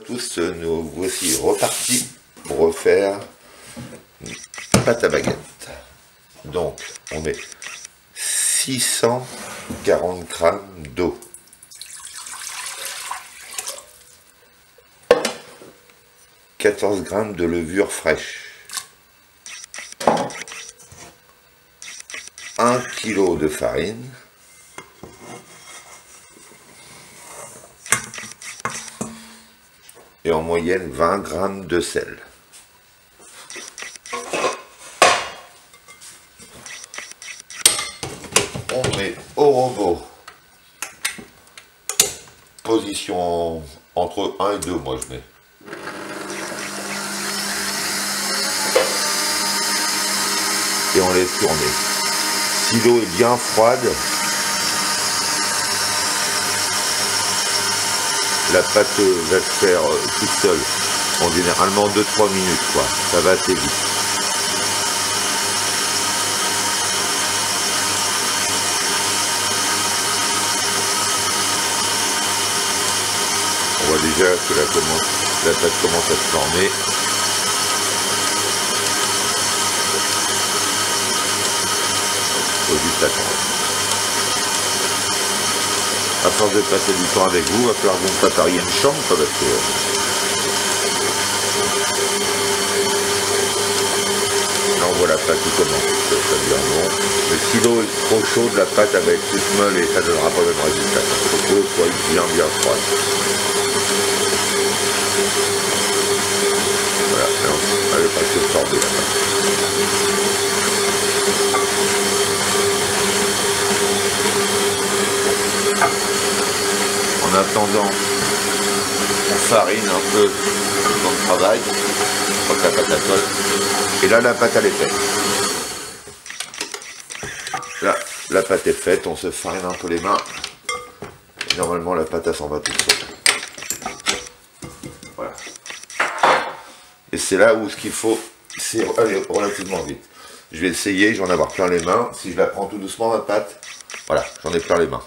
tous, nous voici repartis pour refaire une pâte à baguette. Donc on met 640 g d'eau, 14 g de levure fraîche, 1 kg de farine, et en moyenne 20 g de sel. On met au robot, position entre 1 et 2, moi je mets. Et on laisse tourner. Si l'eau est bien froide, la pâte va se faire toute seule. En généralement 2-3 minutes, quoi. Ça va assez vite. On voit déjà que la pâte commence à se former. Faut juste attendre. À force de passer du temps avec vous, il va falloir que vous me prépariez une chambre, parce que là on voit la pâte qui commence, ça devient bon. Mais si l'eau est trop chaude, la pâte elle va être toute molle et ça ne donnera pas le même résultat. Il faut que l'eau soit bien froide. Voilà, elle est presque sorbée la pâte. En attendant, on farine un peu dans le travail, pour que la pâte colle. Et là, la pâte elle est faite. Là, la pâte est faite, on se farine un peu les mains. Et normalement, la pâte elle s'en va toute seule. Voilà. Et c'est là où ce qu'il faut, c'est aller relativement vite. Je vais essayer, je vais en avoir plein les mains. Si je la prends tout doucement, ma pâte, voilà, j'en ai plein les mains.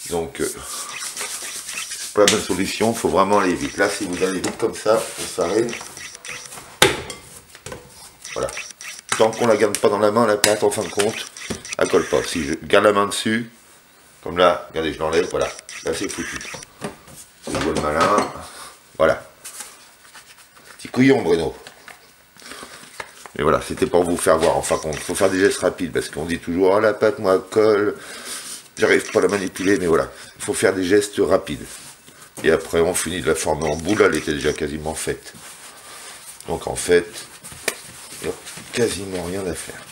Donc, c'est pas la bonne solution, il faut vraiment aller vite. Là, si vous allez vite comme ça, on farine. Voilà. Tant qu'on la garde pas dans la main, la pâte, en fin de compte, elle colle pas. Si je garde la main dessus, comme là, regardez, je l'enlève, voilà. Là, c'est foutu. Si je vois le malin, voilà. Petit couillon, Bruno. Et voilà, c'était pour vous faire voir. En fin de compte, il faut faire des gestes rapides, parce qu'on dit toujours, oh, la pâte, moi, colle. J'arrive pas à la manipuler, mais voilà, il faut faire des gestes rapides. Et après, on finit de la former en boule, elle était déjà quasiment faite. Donc en fait, il n'y a quasiment rien à faire.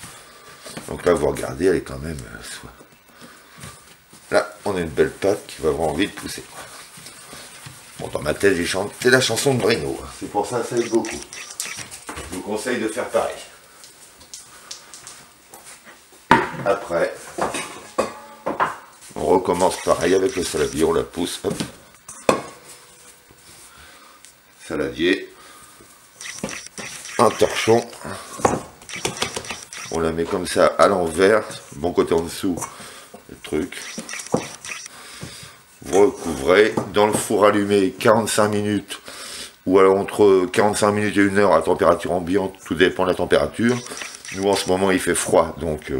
Donc là, vous regardez, elle est quand même... Là, on a une belle pâte qui va avoir envie de pousser. Bon, dans ma tête, j'ai chanté la chanson de Bruno. C'est pour ça que ça aide beaucoup. Je vous conseille de faire pareil. Après... on recommence pareil avec le saladier, on la pousse, hop. Saladier, un torchon, on la met comme ça à l'envers, bon côté en dessous, le truc. Vous recouvrez, dans le four allumé 45 minutes, ou alors entre 45 minutes et 1 heure à température ambiante, tout dépend de la température. Nous en ce moment il fait froid, donc...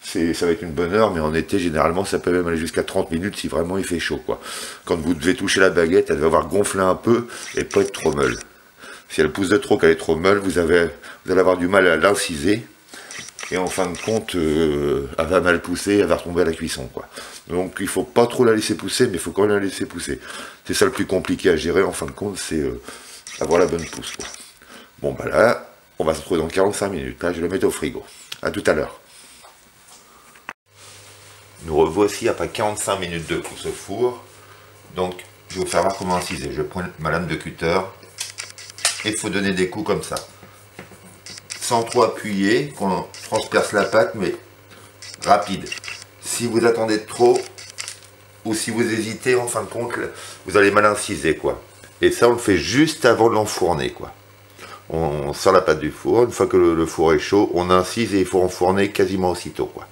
ça va être une bonne heure, mais en été, généralement, ça peut même aller jusqu'à 30 minutes si vraiment il fait chaud, quoi. Quand vous devez toucher la baguette, elle va avoir gonflé un peu et pas être trop molle. Si elle pousse de trop, qu'elle est trop molle, vous allez avoir du mal à l'inciser. Et en fin de compte, elle va mal pousser, elle va retomber à la cuisson, quoi. Donc il faut pas trop la laisser pousser, mais il faut quand même la laisser pousser. C'est ça le plus compliqué à gérer, en fin de compte, c'est avoir la bonne pousse, quoi. Bon, bah là, on va se retrouver dans 45 minutes. Là, je vais le mettre au frigo. À tout à l'heure. Nous revoici après 45 minutes de pouce au four. Donc, je vais vous faire voir comment inciser. Je prends ma lame de cutter et il faut donner des coups comme ça. Sans trop appuyer, qu'on transperce la pâte, mais rapide. Si vous attendez trop, ou si vous hésitez, en fin de compte, vous allez mal inciser, quoi. Et ça, on le fait juste avant de l'enfourner, quoi. On sort la pâte du four. Une fois que le four est chaud, on incise et il faut enfourner quasiment aussitôt, quoi.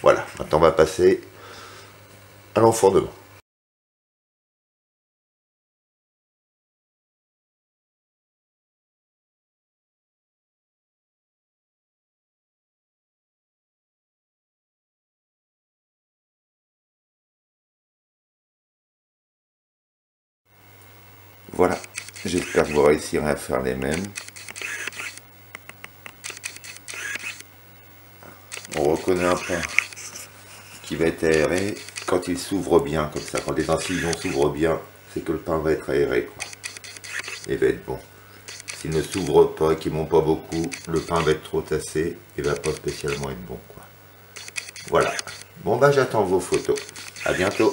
Voilà, maintenant on va passer à l'enfournement. Voilà, j'espère que vous réussirez à faire les mêmes. On reconnaît un pain qui va être aéré quand il s'ouvre bien, comme ça. Quand les incisions s'ouvrent bien, c'est que le pain va être aéré, quoi. Et va être bon. S'il ne s'ouvre pas et qu'il ne monte pas beaucoup, le pain va être trop tassé et va pas spécialement être bon, quoi. Voilà. Bon bah j'attends vos photos. À bientôt.